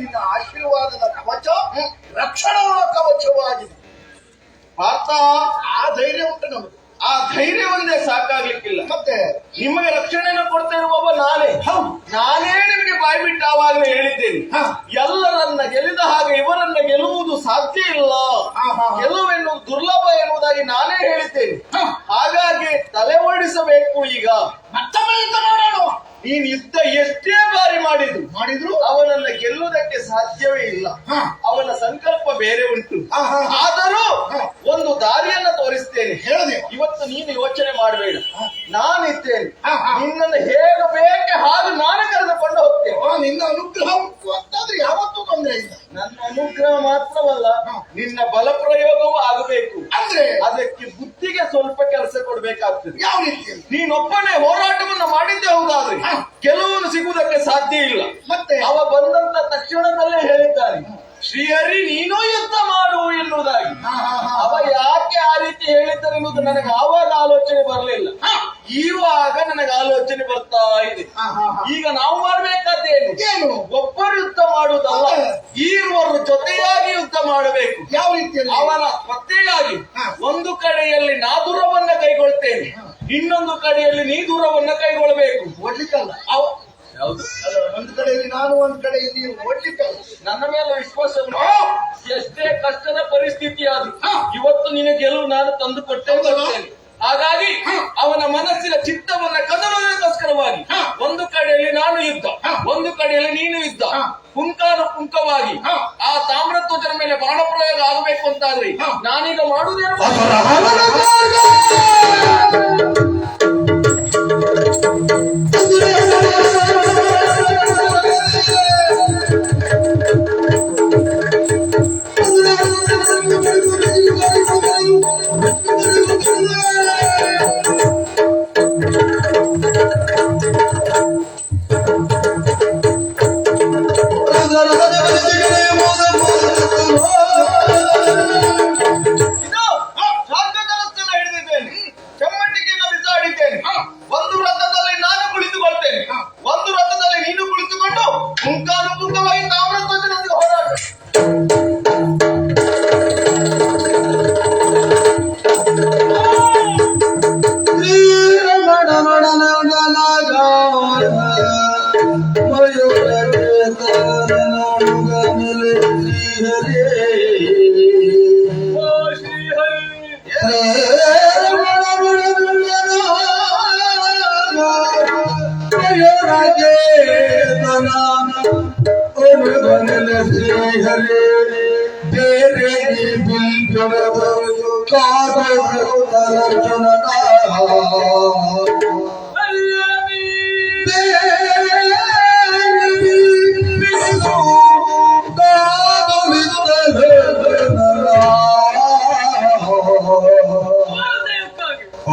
ನಿನ್ನ ಆಶೀರ್ವಾದದ ಕವಚ ರಕ್ಷಣಾ ಕವಚವಾಗಿದೆ. ಪಾರ್ಥ, ಆ ಧೈರ್ಯ ಉಂಟು ನಮಗೆ. ಆ ಧೈರ್ಯವನ್ನೇ ಸಾಕಾಗ್ಲಿಕ್ಕಿಲ್ಲ. ಮತ್ತೆ ನಿಮಗೆ ರಕ್ಷಣೆಯನ್ನು ಕೊಡ್ತಾ ಇರುವವ ನಾನೇ. ಹೌದು, ನಾನೇ ನಿಮಗೆ ಬಾಯಿ ಬಿಟ್ಟು ಆವಾಗಲೇ ಹೇಳಿದ್ದೇನೆ, ಎಲ್ಲರನ್ನ ಗೆಲ್ಲಿದ ಹಾಗೆ ಇವರನ್ನ ಗೆಲ್ಲುವುದು ಸಾಧ್ಯ ಇಲ್ಲ, ಗೆಲುವೆನ್ನುವುದು ದುರ್ಲಭ ಎನ್ನುವುದಾಗಿ ನಾನೇ ಹೇಳಿದ್ದೇನೆ. ಹಾಗಾಗಿ ತಲೆ ಓಡಿಸಬೇಕು. ಈಗ ಮತ್ತೊಮ್ಮೆ ಯುದ್ಧ ಮಾಡೋಣ. ನೀನ್ ಯುದ್ಧ ಎಷ್ಟೇ ಬಾರಿ ಮಾಡಿದ್ರು ಅವನನ್ನ ಗೆಲ್ಲುವುದಕ್ಕೆ ಸಾಧ್ಯವೇ ಇಲ್ಲ. ಅವನ ಸಂಕಲ್ಪ ಬೇರೆ ಉಂಟು. ಆದರೂ ಒಂದು ದಾರಿಯನ್ನ ತೋರಿಸ್ತೇನೆ. ಹೇಳಿದೆ, ಇವತ್ತು ನೀನು ಯೋಚನೆ ಮಾಡಬೇಡ, ನಾನಿದ್ದೇನೆ. ನಿನ್ನನ್ನು ಹೇಗೆ ಬೇಕೆ ಹಾಗೆ ನಾನು ಕರೆದುಕೊಂಡು ಹೋಗ್ತೇನೆ. ನಿನ್ನ ಅನುಗ್ರಹ ಉಂಟು ಅಂತಾದ್ರೆ ಯಾವತ್ತೂ ತೊಂದರೆ ಇಲ್ಲ. ನನ್ನ ಅನುಗ್ರಹ ಮಾತ್ರವಲ್ಲ, ನಿನ್ನ ಬಲ ಪ್ರಯೋಗವೂ ಆಗಬೇಕು. ಅಂದ್ರೆ ಅದಕ್ಕೆ ಬುದ್ಧಿಗೆ ಸ್ವಲ್ಪ ಕೆಲಸ ಕೊಡ್ಬೇಕಾಗ್ತದೆ. ಯಾವ ರೀತಿಯಲ್ಲಿ? ನೀನೊಬ್ಬನೇ ಹೋರಾಟವನ್ನ ಮಾಡಿದ್ದೆ ಹೌದಾದ್ರೆ ಕೆಲವನ್ನು ಸಿಗುವುದಕ್ಕೆ ಸಾಧ್ಯ ಇಲ್ಲ. ಮತ್ತೆ ಅವ ಬಂದಂತ ತಕ್ಷಣದಲ್ಲೇ ಹೇಳಿದ್ದಾನೆ, ಶ್ರೀಹರಿ ನೀನು ಯುದ್ಧ ಮಾಡು ಎನ್ನುವುದಾಗಿ. ಅವ ಯಾಕೆ ಆ ರೀತಿ ಹೇಳಿದ್ದಾರೆ ಎನ್ನುವುದು ನನಗೆ ಆವಾಗ ಆಲೋಚನೆ ಬರಲಿಲ್ಲ. ಇವಾಗ ನನಗೆ ಆಲೋಚನೆ ಬರ್ತಾ ಇದೆ. ಈಗ ನಾವು ಮಾಡ್ಬೇಕಾದ್ದೇನು? ಒಬ್ಬರು ಯುದ್ಧ ಮಾಡುವುದಲ್ಲ, ಈರುವರು ಜೊತೆಯಾಗಿ ಯುದ್ಧ ಮಾಡಬೇಕು. ಯಾವ ರೀತಿಯಲ್ಲಿ? ಅವನ ಪ್ರತ್ಯೇಕಾಗಿ ಒಂದು ಕಡೆಯಲ್ಲಿ ನಾ ದೂರವನ್ನ ಕೈಗೊಳ್ತೇನೆ, ಇನ್ನೊಂದು ಕಡೆಯಲ್ಲಿ ನೀ ದೂರವನ್ನ ಕೈಗೊಳ್ಳಬೇಕು. ಓಡ್ಲಿಕ್ಕಲ್ಲ. ಯಾವುದು? ಒಂದು ಕಡೆಯಲ್ಲಿ ನಾನು, ಒಂದು ಕಡೆಯಲ್ಲಿ ನೀವು. ಓಡ್ಲಿಕ್ಕಲ್ಲ. ನನ್ನ ಮೇಲೆ ವಿಶ್ವಾಸ ಉಂಟು. ಎಷ್ಟೇ ಕಷ್ಟದ ಪರಿಸ್ಥಿತಿ ಆದ್ರೂ ಇವತ್ತು ನಿನಗೆ ಗೆಲುವು ನಾನು ತಂದು ಕೊಟ್ಟೇ ಬರ್ತೇನೆ. ಹಾಗಾಗಿ ಅವನ ಮನಸ್ಸಿನ ಚಿತ್ತವನ್ನ ಕದಲೋದಕ್ಕೋಸ್ಕರವಾಗಿ ಒಂದು ಕಡೆಯಲ್ಲಿ ನಾನು ಯುದ್ಧ, ಒಂದು ಕಡೆಯಲ್ಲಿ ನೀನು ಯುದ್ಧ, ಪುಂಖವಾಗಿ ಆ ತಾಮ್ರಧ್ವಜನ ಮೇಲೆ ಬಾಣ ಪ್ರಯೋಗ ಆಗಬೇಕು ಅಂತಾದ್ರೆ ನಾನೀಗ ಮಾಡುವುದೇನು?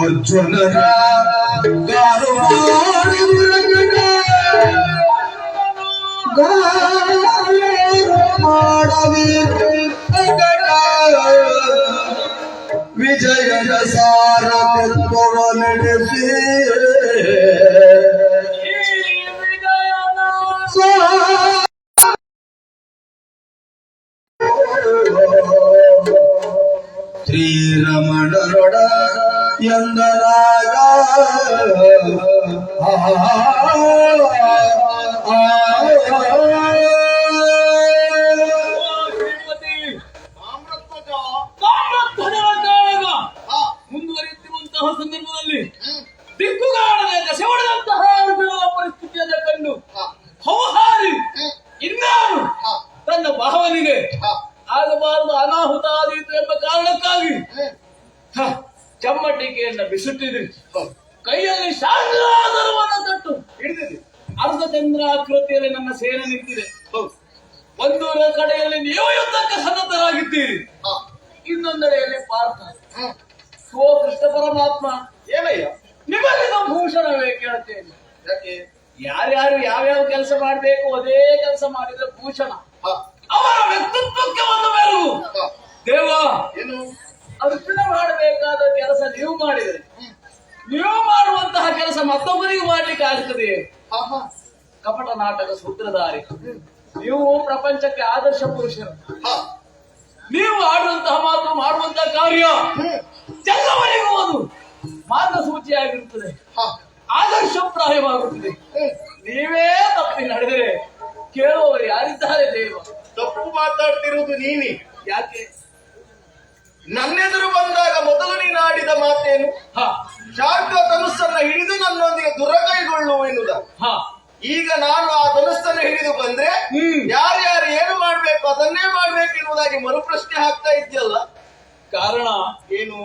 ಅರ್ಜುನರ ಮಾಡವಿ ವಿಜಯದ ಸಾರಥ್ಯವ ನಡೆಸಿ ಶ್ರೀರಮಣರೊಡ ಎಂದರಾಗ ಮುಂದುವರಿಯುತ್ತಿರುವಂತಹ ಸಂದರ್ಭದಲ್ಲಿ ದಿಕ್ಕುಗಾಡದೆ ದಶವಡದಂತಹ ಪರಿಸ್ಥಿತಿಯನ್ನು ಕಂಡು ಹೌಹಾರಿ ಇನ್ನಾರು ತನ್ನ ಭಾವನಿಗೆ ಆಗಬಾರದು ಅನಾಹುತ ಆದೀತು ಎಂಬ ಕಾರಣಕ್ಕಾಗಿ ಚಮ್ಮಟಿಕೆಯನ್ನ ಬಿಸುತ್ತಿದೆ. ಕೈಯಲ್ಲಿ ಶಾಂಗಾದರವನ್ನು ತಟ್ಟು ಹಿಡಿದಿದೆ. ಅರ್ಧಚಂದ್ರ ಆಕೃತಿಯಲ್ಲಿ ನನ್ನ ಸೇನೆ ನಿಂತಿದೆ. ಒಂದು ಕಡೆಯಲ್ಲಿ ನೀವು ಯುದ್ಧಕ್ಕೆ ಸನ್ನದ್ಧರಾಗಿದ್ದೀರಿ, ಇನ್ನೊಂದೆಡೆಯಲ್ಲಿ ಪಾರ್ಥ. ಓ ಕೃಷ್ಣ ಪರಮಾತ್ಮ, ಏನಯ್ಯ ನಿಮಗಿದ ಭೂಷಣವೇ ಕೇಳ್ತೇನೆ. ಯಾಕೆ? ಯಾರ್ಯಾರು ಯಾವ್ಯಾವ ಕೆಲಸ ಮಾಡಬೇಕು ಅದೇ ಕೆಲಸ ಮಾಡಿದ್ರೆ ಭೂಷಣ. ಅವರ ವ್ಯಕ್ತಿತ್ವಕ್ಕೆ ಒಂದು ಮೆರುಗು. ದೇವ, ಏನು ಅರ್ಜುನ ಮಾಡಬೇಕಾದ ಕೆಲಸ ನೀವು ಮಾಡಿದರೆ ನೀವು ಮಾಡುವಂತಹ ಕೆಲಸ ಮತ್ತೊಬ್ಬರಿಗೆ ಮಾಡ್ಲಿಕ್ಕೆ ಆಗ್ತದೆ. ಕಪಟ ನಾಟಕ ಸೂತ್ರಧಾರಿ ನೀವು ಪ್ರಪಂಚಕ್ಕೆ ಆದರ್ಶ ಪುರುಷರು. ಹ. ನೀವು ಆಡುವಂತಹ ಮಾತು ಮಾಡುವಂತಹ ಕಾರ್ಯ ಎಲ್ಲವರಿಗೂ ಅದು ಮಾರ್ಗಸೂಚಿಯಾಗಿರುತ್ತದೆ, ಹ. ಆದರ್ಶಪ್ರಾಯವಾಗುತ್ತದೆ. ನೀವೇ ತಪ್ಪಿ ನಡೆದರೆ ಕೇಳುವವರು ಯಾರಿದ್ದಾರೆ ದೇವ? ತಪ್ಪು ಮಾತಾಡ್ತಿರುವುದು ನೀನಿ. ಯಾಕೆ? ನನ್ನೆದುರು ಬಂದಾಗ ಮೊದಲು ನೀನು ಆಡಿದ ಮಾತೇನು? ಹ ಶಾರ್ಕ ಧನುಸ್ಸನ್ನ ಹಿಡಿದು ನನ್ನೊಂದಿಗೆ ದುರಗೈಗೊಳ್ಳುವೆನ್ನುವುದ. ಹ ಈಗ ನಾನು ಆ ಧನುಸ್ಸನ್ನು ಹಿಡಿದು ಬಂದ್ರೆ ಯಾರ್ಯಾರು ಏನು ಮಾಡ್ಬೇಕು ಅದನ್ನೇ ಮಾಡ್ಬೇಕು ಎನ್ನುವುದಾಗಿ ಮರುಪ್ರಶ್ನೆ ಹಾಕ್ತಾ ಇದ್ಯಲ್ಲ. ಕಾರಣ ಏನು?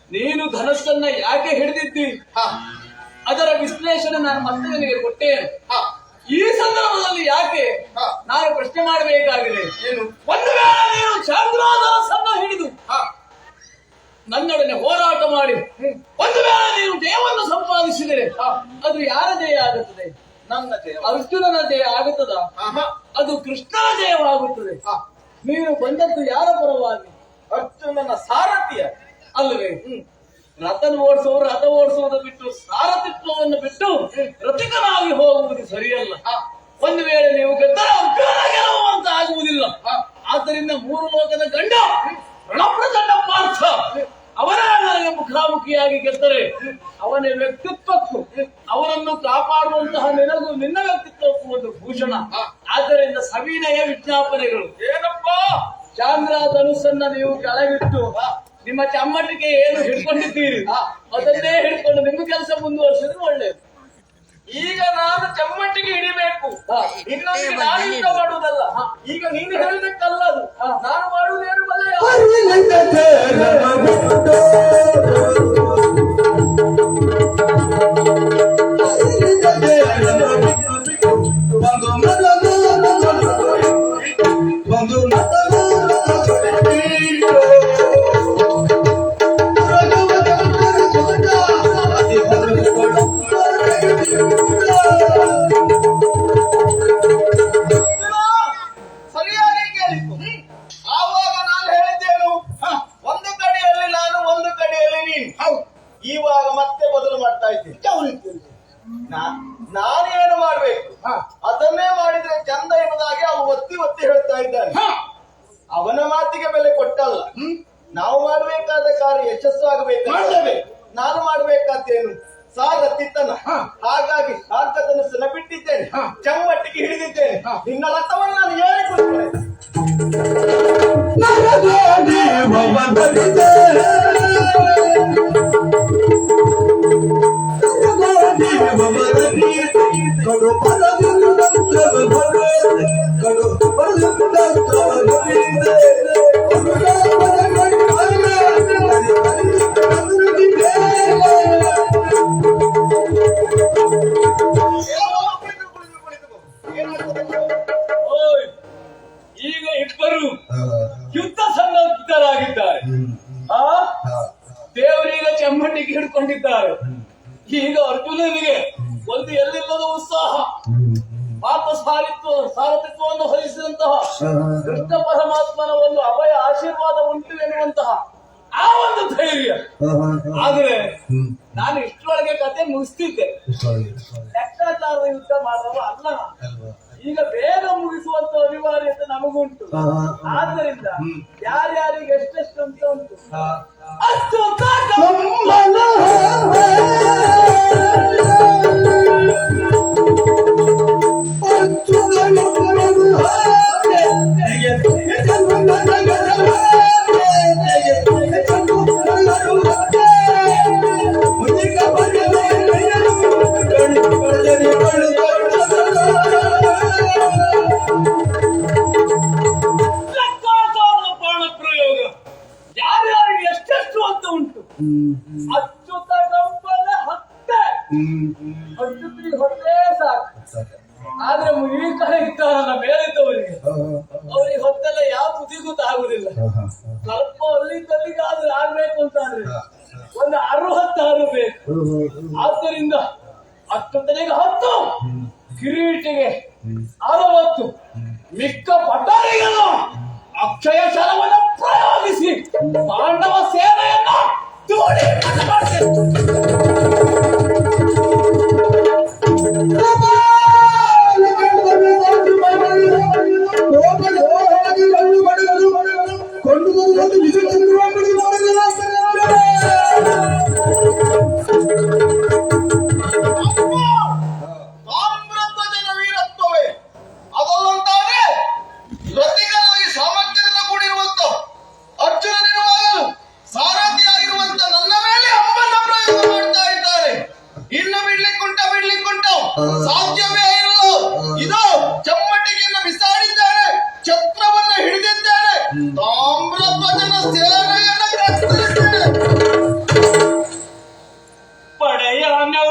ನೀನು ಧನಸ್ಸನ್ನ ಯಾಕೆ ಹಿಡಿದಿದ್ದಿ ಹ. ಅದರ ವಿಶ್ಲೇಷಣೆ ನಾನು ಮತ್ತೆ ನಿನಗೆ ಕೊಟ್ಟೇನೆ. ಹ. ಈ ಸಂದರ್ಭದಲ್ಲಿ ಯಾಕೆ ಹ. ನಾನು ಪ್ರಶ್ನೆ ಮಾಡಬೇಕಾಗಿದೆ. ಏನು? ಒಂದು ವೇಳೆ ನೀನು ಚಾಂದ್ರಾಧನಸ್ಸನ್ನ ಹಿಡಿದು ಹ. ನನ್ನೊಡನೆ ಹೋರಾಟ ಮಾಡಿ ಒಂದು ವೇಳೆ ನೀನು ಜಯವನ್ನು ಸಂಪಾದಿಸಿದರೆ ಅದು ಯಾರ ಜಯ ಆಗುತ್ತದೆ? ನನ್ನ ಜಯ. ಅರ್ಜುನನ ಜಯ ಆಗುತ್ತದ? ಆಹ. ಅದು ಕೃಷ್ಣನ ಜಯವಾಗುತ್ತದೆ. ಹ. ನೀನು ಬಂದದ್ದು ಯಾರ ಪರವಾಗಿ? ಅರ್ಜುನನ ಸಾರಥಿಯ ಅಲ್ಲವೇ? ರಥನ ಓಡಿಸುವವರು ರಥ ಓಡಿಸುವುದು ಬಿಟ್ಟು ಸಾರಥಿತ್ವವನ್ನು ಬಿಟ್ಟು ರಥಿಕನಾಗಿ ಹೋಗುವುದು ಸರಿಯಲ್ಲ. ಒಂದು ವೇಳೆ ನೀವು ಗೆದ್ದರೆ ಅರ್ಜುನ ಗೆಲ್ಲುವಂತ ಆಗುವುದಿಲ್ಲ. ಆದ್ದರಿಂದ ಮೂರು ಲೋಕದ ಗಂಡ ರಣಪ್ರಚಂಡ ಪಾರ್ಥ ಅವರ ನನಗೆ ಮುಖಾಮುಖಿಯಾಗಿ ಗೆದ್ದರೆ ಅವನ ವ್ಯಕ್ತಿತ್ವಕ್ಕೂ ಅವರನ್ನು ಕಾಪಾಡುವಂತಹ ನಿನಗೂ ನಿನ್ನ ವ್ಯಕ್ತಿತ್ವಕ್ಕೂ ಒಂದು ಭೂಷಣ. ಆದ್ದರಿಂದ ಸವಿನಯ ವಿಜ್ಞಾಪನೆಗಳು. ಏನಪ್ಪ? ಚಾಂದ್ರ ಧನುಸ್ಸನ್ನ ನೀವು ಕೆಳಗಿಟ್ಟು ನಿಮ್ಮ ಚಮ್ಮಟಿಗೆ ಏನು ಹಿಡ್ಕೊಂಡಿದ್ದೀರಿ ಅದನ್ನೇ ಹಿಡ್ಕೊಂಡು ನಿಮ್ಮ ಕೆಲಸ ಮುಂದುವರಿಸಿದ್ರೆ ಒಳ್ಳೇದು. ಈಗ ನಾನು ಚಮ್ಮಟ್ಟಿಗೆ ಹಿಡಿಬೇಕು, ಇನ್ನೊಂದಿಗೆ ನಾನು ಯುದ್ಧ ಮಾಡುವುದಲ್ಲ. ಈಗ ನೀನು ಹೇಳಿದಕ್ಕಲ್ಲ ಅದು. ನಾನು ಮಾಡುವುದೇನು ಬಲ್ಲ. ಸರಿಯಾಗಿ ಕೇಳಿತು. ಆವಾಗ ನಾನು ಹೇಳಿದ್ದೇನು? ಒಂದು ಕಡೆಯಲ್ಲಿ ನಾನು, ಒಂದು ಕಡೆಯಲ್ಲಿ ನೀನು. ಇವಾಗ ಮತ್ತೆ ಬದಲು ಮಾಡ್ತಾ ಇದ್ದೀನಿ. ನಾನೇನು ಮಾಡ್ಬೇಕು ಅದನ್ನೇ ಮಾಡಿದ್ರೆ ಚಂದ ಎನ್ನುವುದಾಗಿ ಅವನು ಒತ್ತಿ ಒತ್ತಿ ಹೇಳ್ತಾ ಇದ್ದಾನೆ. ಅವನ ಮಾತಿಗೆ ಬೆಲೆ ಕೊಟ್ಟಲ್ಲ. ನಾವು ಮಾಡಬೇಕಾದ ಕಾರ್ಯ ಯಶಸ್ಸಾಗಬೇಕು. ನಾನು ಮಾಡಬೇಕಾದ್ದೇನು? ಸಾರಥಿತನ. ಹಾಗಾಗಿ ಸಾರ್ಥಕತನಸ್ಸನ್ನ ಬಿಟ್ಟಿದ್ದೇನೆ, ಚಮ್ಮಟ್ಟಿಗೆ ಹಿಡಿದಿದ್ದೇನೆ. ನಿನ್ನ ರಥವನ್ನು ನಾನು ಹೇಳಿಕೊಡ್ತೇನೆ. ಓಯ್, ಈಗ ಇಬ್ಬರು ಯುದ್ಧ ಸನ್ನದ್ಧರಾಗಿದ್ದಾರೆ. ದೇವರೀಗ ಚಮ್ಮಟ್ಟಿಗೆ ಹಿಡ್ಕೊಂಡಿದ್ದಾರೆ. ಈಗ ಅರ್ಜುನನಿಗೆ ಒಂದು ಎಲ್ಲಿಲ್ಲದ ಉತ್ಸಾಹ, ಸಾರಥಿತ್ವವನ್ನು ಹೊಲಿಸಿದಂತಹ ಕೃಷ್ಣ ಪರಮಾತ್ಮನ ಒಂದು ಅಭಯ ಆಶೀರ್ವಾದ ಉಂಟು ಎನ್ನುವಂತಹ ಆ ಒಂದು ಧೈರ್ಯ. ಆದರೆ ನಾನು ಇಷ್ಟರೊಳಗೆ ಕತೆ ಮುಗಿಸ್ತಿದ್ದೆ. ಲೆಕ್ಕಾಚಾರದ ಯುದ್ಧ ಮಾಡುವ ಅಲ್ಲ ನಾನು. ಈಗ ಬೇಗ ಮುಗಿಸುವಂತ ಅನಿವಾರ್ಯತೆ ನಮಗುಂಟು. ಆದ್ದರಿಂದ ಯಾರ್ಯಾರಿಗೆ ಎಷ್ಟೆಷ್ಟು ಅಂತ ಉಂಟು ಅಷ್ಟು ಬಾಣ ಪ್ರಯೋಗ ಯಾರ್ಯಾರಿಗೆ ಎಷ್ಟೆಷ್ಟು ಅಂತ ಉಂಟು. ಅಚ್ಯುತ ಕಂಪನ ಹತ್ತೆ ಅಚ್ಯುತಿ ಹೊಟ್ಟೆ ಸಾಕು. ಆದ್ರೆ ಈ ಕಡೆ ಇದ್ದಾರಲ್ಲ ಮೇಲಿದ್ದವರಿಗೆ, ಅವರಿಗೆ ಹೊತ್ತೆಲ್ಲ ಯಾವ ತುದಿಗೂ ಆಗುದಿಲ್ಲ. ಸ್ವಲ್ಪ ಅಲ್ಲಿಗಾದ್ರೆ ಆಗ್ಬೇಕು ಅಂತಂದ್ರೆ ಒಂದು 66 ಬೇಕು. ಆದ್ದರಿಂದ ಅಚ್ಯುತನಿಗೆ 10, ಕಿರೀಟಿಗೆ 60, ಮಿಕ್ಕ ಪಟಾರಿಗಳು ಅಕ್ಷಯ ಶರವನ್ನು ಪ್ರಯೋಗಿಸಿ ಪಾಂಡವ ಸೇನೆಯನ್ನು ತೋಡಿ ತಾಮ್ರಧ್ವಜನ ಸೇನೆಯನ್ನು ಕತ್ತರಿಸಿ ಪಡೆಯನೋ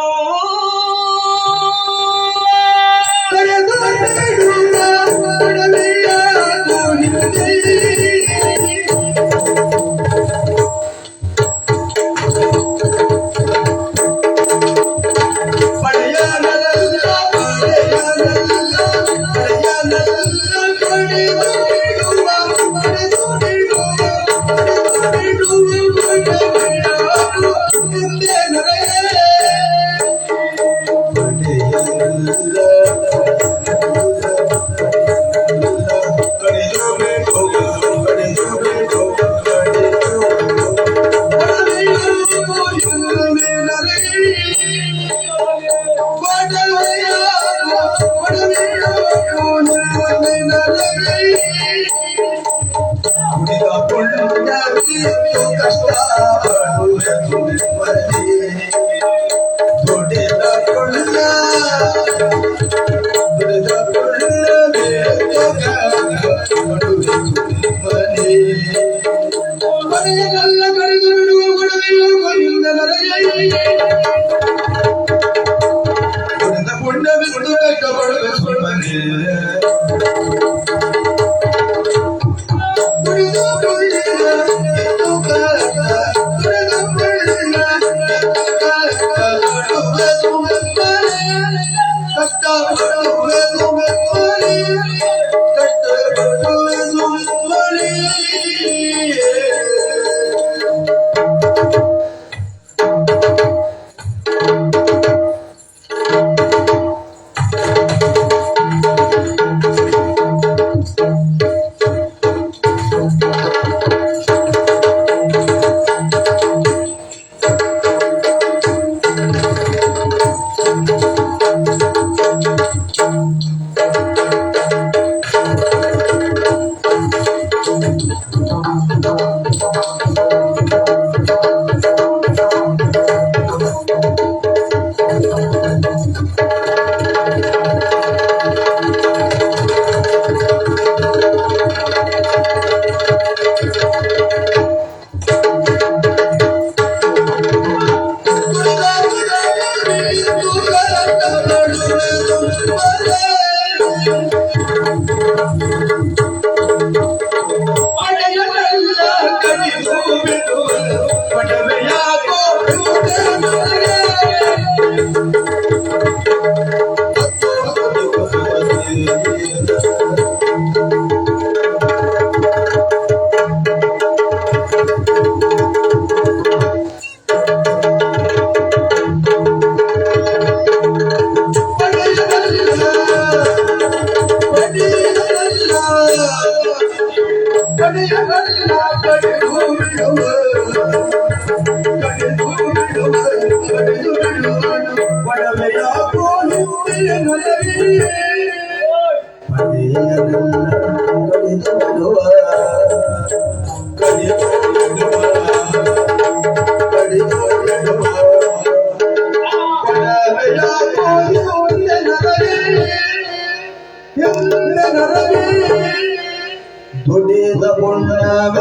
ದುಡಿದ ಪುಣ್ಯವ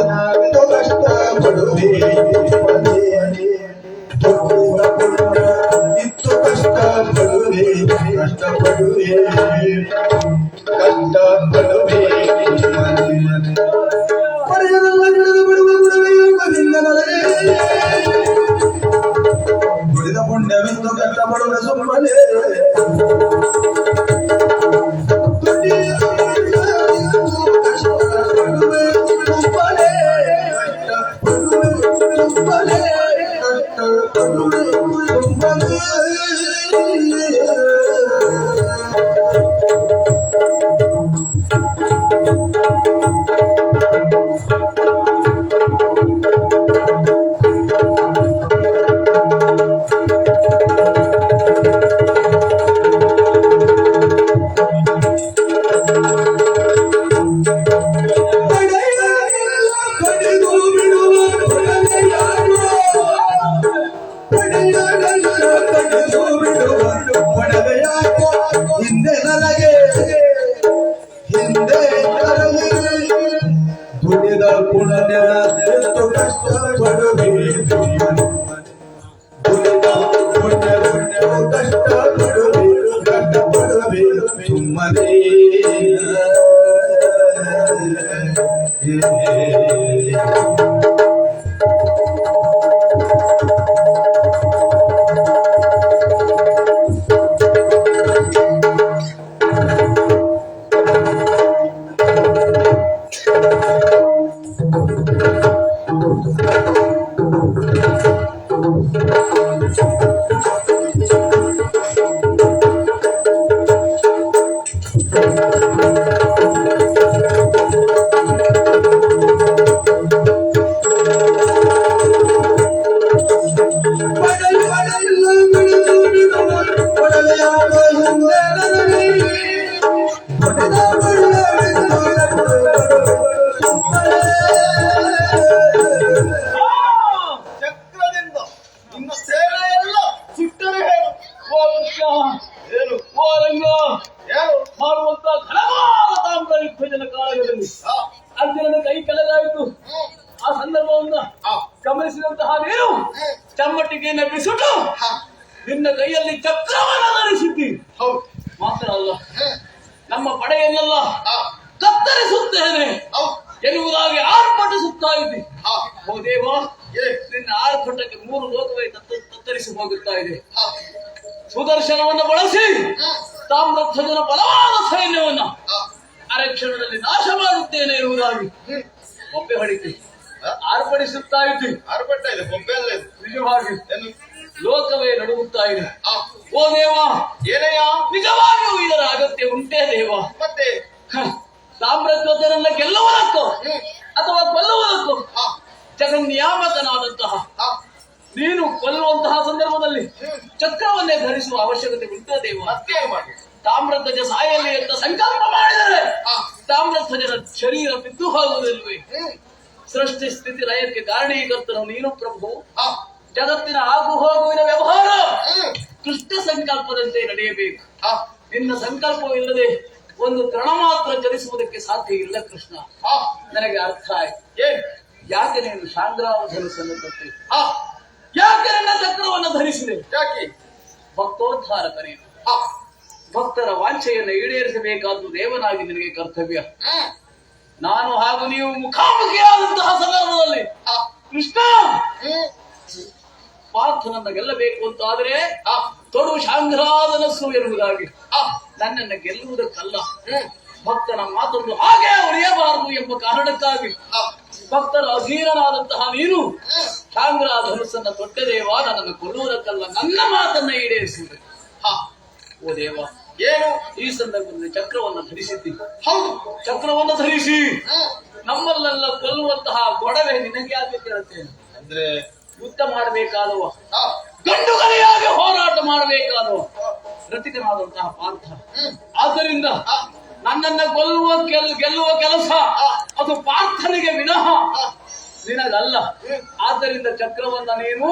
ಕಷ್ಟ ಪಡುವೆ ದುಡಿದ ಪುಣ್ಯ ಇತ್ತು ಕಷ್ಟ ಪಡುವೆ ಕಷ್ಟಪಡುವೆ ದುಡಿದ ಪುಣ್ಯವಿತ್ತು ಕಷ್ಟಪಡುವೆ ಸುಮ್ಮನೆ ಚಕ್ರದಿಂದ ನಿನ್ನ ಸೇನೆ ಎಲ್ಲ ಸುಟ್ಟರೆ ಹೇಳು. ಓ ಕೃಷ್ಣ, ಏನು ಓ ರಂಗ, ಏನು ಮಾಡುವಂತ ಘನವಾದ ತಾಮ್ರ ಯುದ್ಧದ ಕಾಲದಲ್ಲಿ ಆ, ಅರ್ಜುನನ ಕೈ ಕೆಳಗಾಯಿತು. ಆ ಸಂದರ್ಭವನ್ನ ಆ, ಗಮನಿಸಿದಂತಹ ನೀನು ಚಮ್ಮಟ್ಟಿಗೆಯನ್ನು ಬಿಸುಟು ಆ, ನಿನ್ನ ಕೈಯಲ್ಲಿ ಚಕ್ರವನ್ನು ಧರಿಸಿದ್ದಿ. ಹೌದು ಮಾತ್ರ ಅಲ್ಲ, ನಮ್ಮ ಪಡೆಯನ್ನೆಲ್ಲ ಆ, ಕತ್ತರಿಸುತ್ತೇನೆ ಹೌದು ಎನ್ನುವುದಾಗಿ ಆರ್ಭಟಿಸುತ್ತಾ ಇದ್ದಿ. ಆ, ಓ ದೇವ, ಏ, ನಿನ್ನ ಆರ್ಭಟಕ್ಕೆ 3 ಲೋಕವೇ ತತ್ತರಿಸಿ ಹೋಗುತ್ತಾ ಇದೆ. ಆ, ಸುದರ್ಶನವನ್ನು ಬಳಸಿ ತಾಮ್ರಧ್ವಜನ ಬಲವಾದ ಸೈನ್ಯವನ್ನ ಅರಕ್ಷಣದಲ್ಲಿ ನಾಶ ಮಾಡುತ್ತೇನೆ ಎನ್ನುವುದಾಗಿ ಒಬ್ಬೆ ಹೊಡಿತಿ ಆರ್ಭಟಿಸುತ್ತಾ ಇದ್ದಿ. ಆರ್ಭಟ ಇದೆ ಬೊಬ್ಬೆ ಅಲ್ಲ ಇದು. ನಿಜವಾಗಿ ಏನು ಲೋಕವೇ ನಡುಗುತ್ತಾ ಇದೆ. ಆ, ಓ ದೇವ, ಏನಯ್ಯ ನಿಜವಾಗಿಯೂ ಇದರ ಅಗತ್ಯ ಉಂಟೇ ದೇವ? ಮತ್ತೆ ತಾಮ್ರಧ್ವಜನನ್ನ ಗೆಲ್ಲುವುದಕ್ಕೋ ಅಥವಾ ಕೊಲ್ಲುವುದಕ್ಕೋ ಆ, ಜಗನ್ನಿಯಾಮಕನಾದಂತಹ ಆ, ನೀನು ಕೊಲ್ಲುವಂತಹ ಸಂದರ್ಭದಲ್ಲಿ ಚಕ್ರವನ್ನೇ ಧರಿಸುವ ಅವಶ್ಯಕತೆ ಉಂಟು ದೇವ? ಮತ್ತೇನು ಮಾಡಿ ತಾಮ್ರಧ್ವಜ ಸಾಯಲಿ ಅಂತ ಸಂಕಲ್ಪ ಮಾಡಿದರೆ ಆ, ತಾಮ್ರಧ್ವಜನ ಶರೀರ ಬಿದ್ದು ಹೋಗುವುದಿಲ್ವೇ? ಹ್ಮ್, ಸೃಷ್ಟಿ ಸ್ಥಿತಿ ಲಯಕ್ಕೆ ಕಾರಣೀಕರ್ತನು ನೀನು ಪ್ರಭು. ಆ, ಜಗತ್ತಿನ ಆಗು ಹೋಗುವಿನ ವ್ಯವಹಾರ ಹ್ಮ್, ಕೃಷ್ಣ ಸಂಕಲ್ಪದಂತೆ ನಡೆಯಬೇಕು. ಆ, ನಿನ್ನ ಸಂಕಲ್ಪವಿಲ್ಲದೆ ಒಂದು ತೃಣ ಮಾತ್ರ ಚಲಿಸುವುದಕ್ಕೆ ಸಾಧ್ಯ ಇಲ್ಲ ಕೃಷ್ಣ. ಆ, ನನಗೆ ಅರ್ಥ ಆಯ್ತು. ಏನ್ ಯಾಕೆ ನೀನು ಶಾಂಗ್ರಾವಧರಿಸಲು ಕೊಟ್ಟೆ? ಆ, ಯಾಕೆ ನನ್ನ ಚಕ್ರವನ್ನು ಧರಿಸಿದೆ? ಯಾಕೆ ಭಕ್ತೋದ್ಧಾರಕ ನೀನು. ಆ, ಭಕ್ತರ ವಾಂಛೆಯನ್ನು ಈಡೇರಿಸಬೇಕಾದ್ದು ದೇವನಾಗಿ ನಿನಗೆ ಕರ್ತವ್ಯ. ಹ್ಮ್, ನಾನು ಹಾಗೂ ನೀವು ಮುಖಾಮುಖಿಯಾದಂತಹ ಸಂದರ್ಭದಲ್ಲಿ ಆ, ಕೃಷ್ಣ ಹ್ಮ್, ಪಾರ್ಥನನ್ನ ಗೆಲ್ಲಬೇಕು ಅಂತಾದ್ರೆ ಆ, ತೊಡು ಶಾಂಗ್ರಾದನಸ್ಸು ಎನ್ನುವುದಾಗಿ ಆ, ನನ್ನನ್ನು ಗೆಲ್ಲುವುದಕ್ಕಲ್ಲ, ಹ್ಮ್, ಭಕ್ತನ ಮಾತೊಂದು ಹಾಗೆ ಉಳಿಯಬಾರದು ಎಂಬ ಕಾರಣಕ್ಕಾಗಿ ಆ, ಭಕ್ತರ ಅಧೀನನಾದಂತಹ ನೀನು ಹ್ಮ್, ಶಾಂಗ್ರಾ ಧನುಸ್ಸನ್ನ ತೊಟ್ಟ ದೇವ, ನನ್ನನ್ನು ಕೊಲ್ಲುವುದಕ್ಕಲ್ಲ, ನನ್ನ ಮಾತನ್ನ ಈಡೇರಿಸುವುದು. ಆ, ಓ ದೇವ, ಏನು ಈ ಸಂದರ್ಭದಲ್ಲಿ ಚಕ್ರವನ್ನು ಧರಿಸಿದ್ದಿ. ಹೌದು ಚಕ್ರವನ್ನು ಧರಿಸಿ ಹ್ಮ್, ನಮ್ಮಲ್ಲೆಲ್ಲ ಕೊಲ್ಲುವಂತಹ ಗೊಡವೆ ನಿನಗೆ ಯಾಕೆ ಕೇಳುತ್ತೇನೆ? ಅಂದ್ರೆ ಯುದ್ಧ ಮಾಡಬೇಕಾದವ, ಆ, ಗಂಡುಗಲಿಯಾಗಿ ಹೋರಾಟ ಮಾಡಬೇಕಾದವ ರತಿಕನಾದಂತಹ ಪಾರ್ಥ. ಹ್ಮ್, ಆದ್ದರಿಂದ ಆ, ನನ್ನನ್ನ ಗೆಲ್ಲುವ ಕೆಲಸ ಅದು ಪಾರ್ಥನಿಗೆ ವಿನಃ ನಿನಗಲ್ಲ. ಆದ್ದರಿಂದ ಚಕ್ರವನ್ನ ನೀನು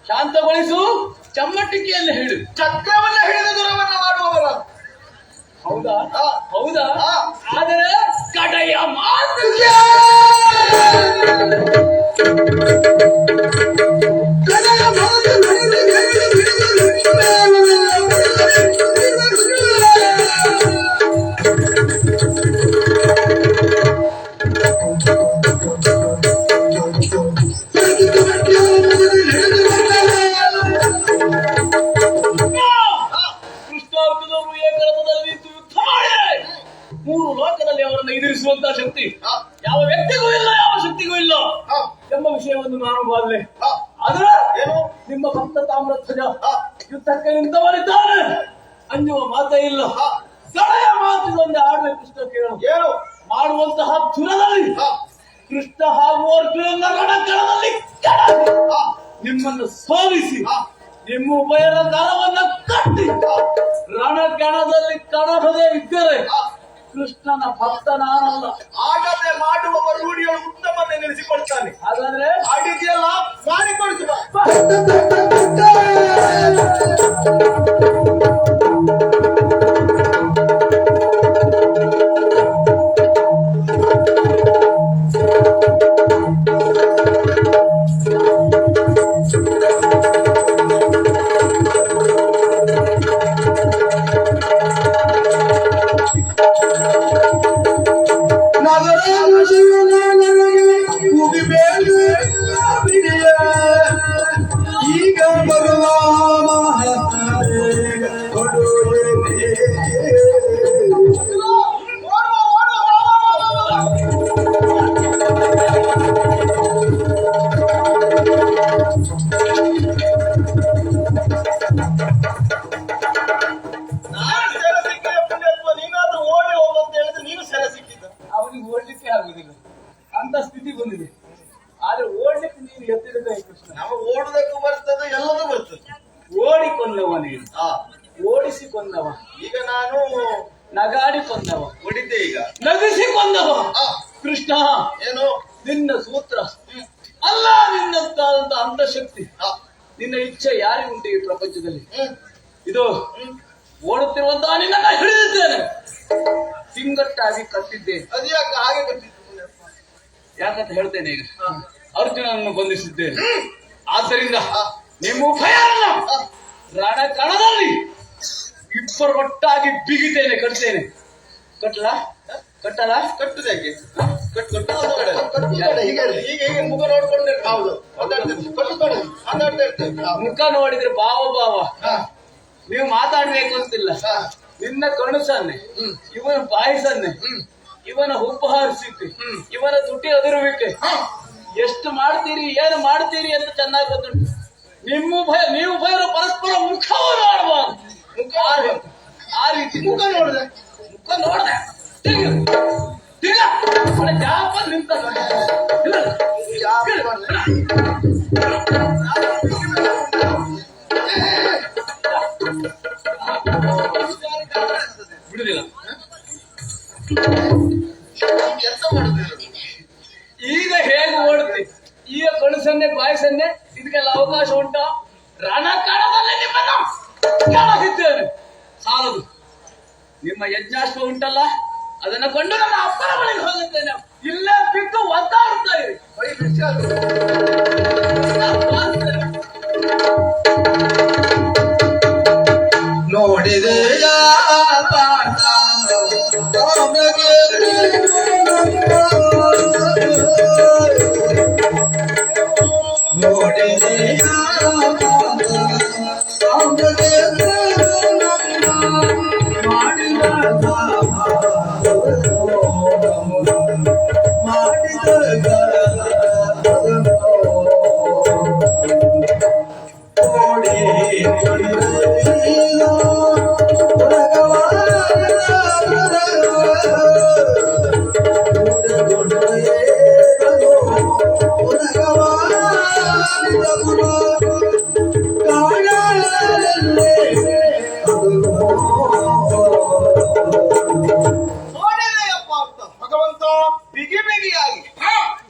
ಶಾಂತಗೊಳಿಸು, ಚಮ್ಮಟ್ಟಿಕೆಯಲ್ಲಿ ಹಿಡು. ಚಕ್ರವನ್ನ ಹಿಡಿದು ದುರವನ್ನ ಮಾಡುವವರ ಹೌದಾ? ಆ, ಹೌದಾ? ಆ. ಆದರೆ ಕಡೆಯ ಮಾತು ಕೃಷ್ಣಾರ್ಜುನರು ಏಕರಥದಲ್ಲಿ ನಿಂತು ಯುದ್ಧ ಮಾಡಿ 3 ಲೋಕದಲ್ಲಿ ಅವರನ್ನು ಎದುರಿಸುವಂತಹ ಶಕ್ತಿ ಯಾವ ವ್ಯಕ್ತಿಗೂ ಇಲ್ಲ, ಯಾವ ಶಕ್ತಿಗೂ ಇಲ್ಲ ಎಂಬ ವಿಷಯವನ್ನು ನಾನು ಬಾರಲೆ. ಆದ್ರೆ ಏನು ನಿಮ್ಮ ಭಕ್ತ ತಾಮ್ರಧ್ವಜ ಯುದ್ಧಕ್ಕೆ ನಿಂತವರಿದ್ದಾನೆ, ಅಂಜುವ ಮಾತೇ ಇಲ್ಲ. ಕಡೆಯ ಮಾತು ಒಂದೇ ಆಡ್ಬೇಕು ಕೃಷ್ಣ ಕೇಳು. ಏನು ಮಾಡುವಂತಹ ಧುರದಲ್ಲಿ ಆ, ಕೃಷ್ಣ ಹಾಗೂ ಅರ್ಜುನನ ರಣಕಣದಲ್ಲಿ ನಿಮ್ಮನ್ನು ಸೋಲಿಸಿ ನಿಮ್ಮ ಉಭಯರ ಕರವನ್ನ ಕಟ್ಟಿ ರಣಕಣದಲ್ಲಿ ಕಣಹದೇ ಇದ್ದರೆ ಕೃಷ್ಣನ ಭಕ್ತ ನಾನಲ್ಲ. ಆಗದೆ ಮಾಡುವವ ರೂಢಿಗಳು ಉತ್ತಮನ್ನೇ ನಿಲ್ಲಿಸಿಕೊಳ್ತಾನೆ. ಹಾಗಾದ್ರೆ ಆಡಿದೆಯಲ್ಲ ಮಾಡಿಕೊಡಿಸುವ. ನಗರ ಅವನಿಗೆ ಓಡ್ಲಿಕ್ಕೆ ಆಗುದಿಲ್ಲ ಅಂತ ಸ್ಥಿತಿ ಬಂದಿದೆ. ಆದ್ರೆ ಓಡ್ಲಿಕ್ಕೆ ನೀನು ಎತ್ತಿದ ಕೃಷ್ಣ. ನಾವು ಓಡುದಕ್ಕೂ ಬರ್ತದೆ, ಎಲ್ಲದೂ ಬರ್ತದೆ. ಓಡಿಕೊಂಡವ ನೀನು, ಹಾ, ಓಡಿಸಿಕೊಂಡವ. ಈಗ ನಾನು ನಗಾಡಿಕೊಂಡವ, ಹೊಡಿತೆ ಈಗ. ನಗಿಸಿಕೊಂಡವ. ಹಾ, ಕೃಷ್ಣ, ಏನು ನಿನ್ನ ಸೂತ್ರ ಅಲ್ಲ, ನಿನ್ನಂತಾದಂತ ಅಂತಶಕ್ತಿ, ಹಾ, ನಿನ್ನ ಇಚ್ಛೆ ಯಾರಿಗುಂಟು ಈ ಪ್ರಪಂಚದಲ್ಲಿ? ಇದು ಹ್ಮ್. ಓಡುತ್ತಿರುವಂತಹ ನಿನ್ನ ಹಿಡಿದಿದ್ದೇನೆ, ತಿಂಗಟ್ಟಾಗಿ ಕಟ್ಟಿದ್ದೇನೆ. ಅದು ಯಾಕೆ ಹಾಗೆ ಗೊತ್ತಿತ್ತು? ಯಾಕಂತ ಹೇಳ್ತೇನೆ. ಈಗ ಅರ್ಜುನನನ್ನು ಬಂಧಿಸಿದ್ದೇನೆ. ಆದ್ದರಿಂದ ನಿಮ್ಮ ಉಭಯರನ್ನ ರಣಕಣದಲ್ಲಿ ಇಬ್ಬರು ಒಟ್ಟಾಗಿ ಬಿಗಿತೇನೆ, ಕಟ್ತೇನೆ. ಕಟ್ಟಲ ಕಟ್ಟಲ ಕಟ್ಟುದಕ್ಕೆ ಕಟ್ಟು ಹೀಗೆ ಮುಖ ನೋಡ್ಕೊಂಡೆ. ಹೌದು, ಮಾತಾಡ್ತಾ ಇರ್ತೇವೆ. ಮುಖ ನೋಡಿದ್ರೆ ಭಾವ ಭಾವ. ನೀವು ಮಾತಾಡ್ಬೇಕು ಅಂತಿಲ್ಲ. ನಿನ್ನ ಕಣ್ಣು ಸನ್ನೆ, ಇವನ ಬಾಯಿ ಸನ್ನೆ, ಇವನ ಹುಬ್ಬು ಹಾರಿಸಿಕೆ, ಇವನ ತುಟಿ ಅದಿರುವಿಕೆ, ಎಷ್ಟು ಮಾಡ್ತೀರಿ ಏನು ಮಾಡ್ತೀರಿ ಅಂತ ಚೆನ್ನಾಗಿ ಗೊತ್ತುಂಟು. ನೀವು ಭಯರು ಪರಸ್ಪರ ಮುಖವನ್ನು ಆಡಬಾರ್ದು. ಆ ರೀತಿ ಮುಖ ನೋಡಿದೆ ಜಾಪ ನಿಂತ ಬಿಡುದಿಲ್ಲ. ಎಂತ ಮಾಡುದಿಲ್ಲ. ಈಗ ಹೇಗೆ ಓಡುತ್ತೆ? ಈಗ ಕಣಸನ್ನೆ ಬಾಯಿಸನ್ನೆ ಇದಕ್ಕೆಲ್ಲ ಅವಕಾಶ ಉಂಟಾ? ರಣಕಣದಲ್ಲಿ ನಿಮ್ಮನ್ನು ಕೆಳಗಿದ್ದೇನೆ. ಸಾಲದು. ನಿಮ್ಮ ಯಜ್ಞಾಶ್ವ ಉಂಟಲ್ಲ, ಅದನ್ನ ಕೊಂಡು ನನ್ನ ಅಪ್ಪನ ಬಳಿಗೆ ಹೋಗುತ್ತೇನೆ. ಇಲ್ಲೇ ಬಿಟ್ಟು ಒದ್ದಾಡ್ತಾ ಇರಿ. ನೋಡಿದೆಯ ಭಗವಂತ ಬಿಗಿ ಬಿಗಿಯಾಗಿ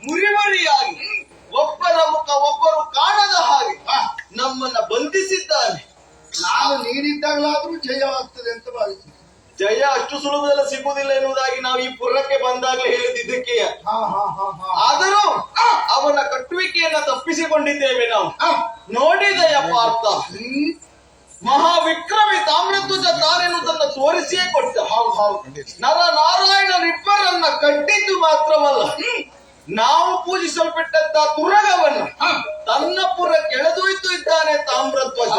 ಮುರಿಮರಿಯಾಗಿ ಒಬ್ಬರ ಮುಖ ಒಬ್ಬರು ಕಾಣದ ಹಾಗೆ ನಮ್ಮನ್ನ ಬಂಧಿಸಿದ್ದಾನೆ. ನಾನು ನೀಡಿದ್ದಾಗಲಾದ್ರೂ ಜಯವಾಗ್ತದೆ ಅಂತ ಭಾವಿಸಿ. ಜಯ ಅಷ್ಟು ಸುಲಭದಲ್ಲಿ ಸಿಗುವುದಿಲ್ಲ ಎನ್ನುವುದಾಗಿ ನಾವು ಈ ಪುರಕ್ಕೆ ಬಂದಾಗಲೇ ಹೇಳಿದ್ದಕ್ಕೆ. ಆದರೂ ಅವನ ಕಟ್ಟುವಿಕೆಯನ್ನ ತಪ್ಪಿಸಿಕೊಂಡಿದ್ದೇವೆ ನಾವು. ನೋಡಿದೆಯ ಪಾರ್ಥ, ಮಹಾವಿಕ್ರಮಿ ತಾಮ್ರಧ್ವಜ ತಾನೇನು ತನ್ನ ತೋರಿಸಿಯೇ ಕೊಟ್ಟ. ನರ ನಾರಾಯಣರಿಬ್ಬರನ್ನ ಕಟ್ಟಿದ್ದು ಮಾತ್ರವಲ್ಲ, ನಾವು ಪೂಜಿಸಲ್ಪಟ್ಟಂತ ತುರಗವನ್ನ ತನ್ನ ಪುರ ಕೆಳೆದೊಯ್ದು ಇದ್ದಾನೆ ತಾಮ್ರಧ್ವಜ.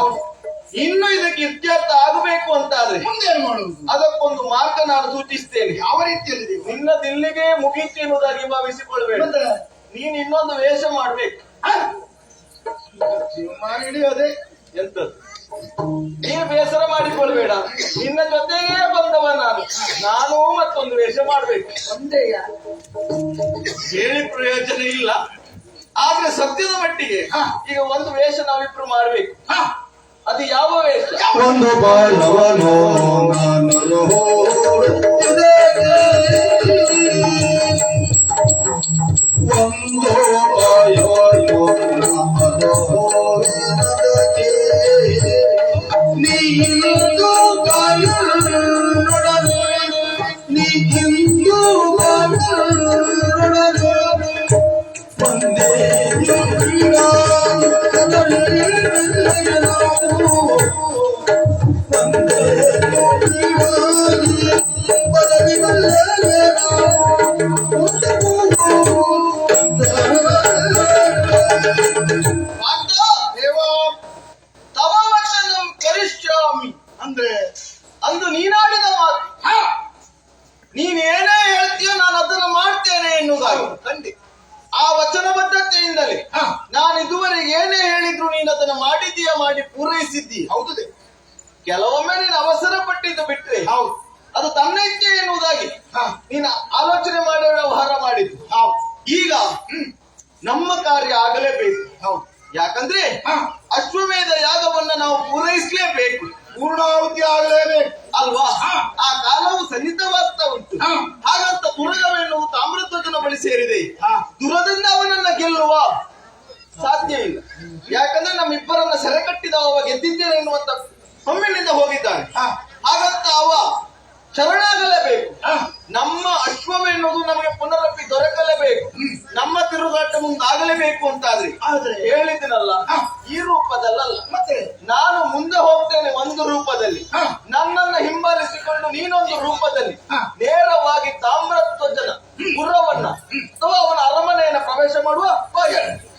ಇನ್ನು ಇದಕ್ಕೆ ಇತ್ಯರ್ಥ ಆಗಬೇಕು ಅಂತಾದ್ರೆ ಮುಂದೇನು ಮಾಡುವುದು? ಅದಕ್ಕೊಂದು ಮಾರ್ಗ ನಾನು ಸೂಚಿಸ್ತೇನೆ. ಯಾವ ರೀತಿಯಲ್ಲಿ? ನಿನ್ನ ದಿಲ್ಲಿಗೆ ಮುಗೀತು ಎನ್ನುವುದಾಗಿ ಭಾವಿಸಿಕೊಳ್ಬೇಡ. ನೀನ್ ಇನ್ನೊಂದು ವೇಷ ಮಾಡ್ಬೇಕು. ಅದೇ ಎಂತದ್ದು? ನೀನು ಬೇಸರ ಮಾಡಿಕೊಳ್ಬೇಡ. ನಿನ್ನ ಜೊತೆಗೇ ಬಂದವ ನಾನು ಮತ್ತೊಂದು ವೇಷ ಮಾಡ್ಬೇಕು. ಒಂದೇಯ ಹೇಳಿ ಪ್ರಯೋಜನ ಇಲ್ಲ. ಆದ್ರೆ ಸದ್ಯದ ಮಟ್ಟಿಗೆ ಈಗ ಒಂದು ವೇಷ ನಾವಿಬ್ರು ಮಾಡ್ಬೇಕು. ಅದು ಯಾವ ವೇಷ? ಒಂದು ಬಾಲವನು ನಾನು ಒಂದು ನೀನು ನೀ ಹಿಂದೂ ಒಂದೇ ಅಂದ್ರೆ ಅಂದು ನೀನಾಡಿದ ಮಾತು, ನೀನೇನೇ ಹೇಳ್ತೀಯೋ ನಾನು ಅದನ್ನು ಮಾಡ್ತೇನೆ ಎನ್ನುವುದಾಗಿ ಖಂಡಿತ ಆ ವಚನಬದ್ಧತೆಯಿಂದಲೇ ನಾನು ಇದುವರೆಗೆ ಏನೇ ಹೇಳಿದ್ರು ನೀನು ಅದನ್ನು ಮಾಡಿದ್ದೀಯ, ಮಾಡಿ ಪೂರೈಸಿದ್ದೀಯ. ಹೌದು. ಕೆಲವೊಮ್ಮೆ ನೀನು ಅವಸರ ಪಟ್ಟಿದ್ದು ಬಿಟ್ರೆ ಅದು ತನ್ನ ಇಚ್ಛೆ ಎನ್ನುವುದಾಗಿ ಹಾ. ನೀನು ಆಲೋಚನೆ ಮಾಡಿ ವ್ಯವಹಾರ ಮಾಡಿದ್ದು. ಈಗ ನಮ್ಮ ಕಾರ್ಯ ಆಗಲೇಬೇಕು. ಹೌದು. ಯಾಕಂದ್ರೆ ಹಾ. ಅಶ್ವಮೇಧ ಯಾಗವನ್ನ ನಾವು ಪೂರೈಸಲೇಬೇಕು, ಪೂರ್ಣಾಹುತಿ ಆಗಲೇಬೇಕು ಅಲ್ವಾ? ಹಾ. ಆ ಕಾಲವು ಸನ್ನಿಹಿತವಾಗ್ತಾ ಉಂಟು. ಹಾ. ಹಾಗಂತ ದುರ್ಗವೆನ್ನುವ ತಾಮ್ರಧ್ವಜನ ಬಳಿ ಸೇರಿದೆ. ಹಾ. ದುರದಿಂದ ಅವನನ್ನ ಗೆಲ್ಲುವ ಸಾಧ್ಯವಿಲ್ಲ. ಯಾಕಂದ್ರೆ ನಮ್ಮಿಬ್ಬರನ್ನ ಸೆರೆ ಕಟ್ಟಿದವ ಅವ ಗೆದ್ದಿದ್ದೇನೆ ಎನ್ನುವಂತ ಹೊಮ್ಮಿನಿಂದ ಹೋಗಿದ್ದಾನೆ. ಹಾ. ಹಾಗಂತ ಅವ ಶರಣಾಗಲೇಬೇಕು. ಹಾ. ನಮ್ಮ ಅಶ್ವವೆನ್ನುವುದು ನಮಗೆ ಪುನರಪಿ ದೊರಕಲೇಬೇಕು. ನಮ್ಮ ತಿರುಗಾಟ ಮುಂದಾಗಲೇಬೇಕು ಅಂತಾದ್ರೆ ಆದ್ರೆ ಹೇಳಿದ್ದೀನಲ್ಲ, ಹಾ. ಈ ರೂಪದಲ್ಲಲ್ಲ. ಮತ್ತೆ ನಾನು ಮುಂದೆ ಹೋಗ್ತೇನೆ ಒಂದು ರೂಪದಲ್ಲಿ, ಹಾ. ನನ್ನನ್ನ ಹಿಂಬಾಲಿಸಿಕೊಂಡು ನೀನೊಂದು ರೂಪದಲ್ಲಿ ಹಾ. ನೇರವಾಗಿ ತಾಮ್ರಧ್ವಜನ ಗುರ್ರವನ್ನ ಅಥವಾ ಅವನ ಅರಮನೆಯನ್ನ ಪ್ರವೇಶ ಮಾಡುವ ಹೋಗಿ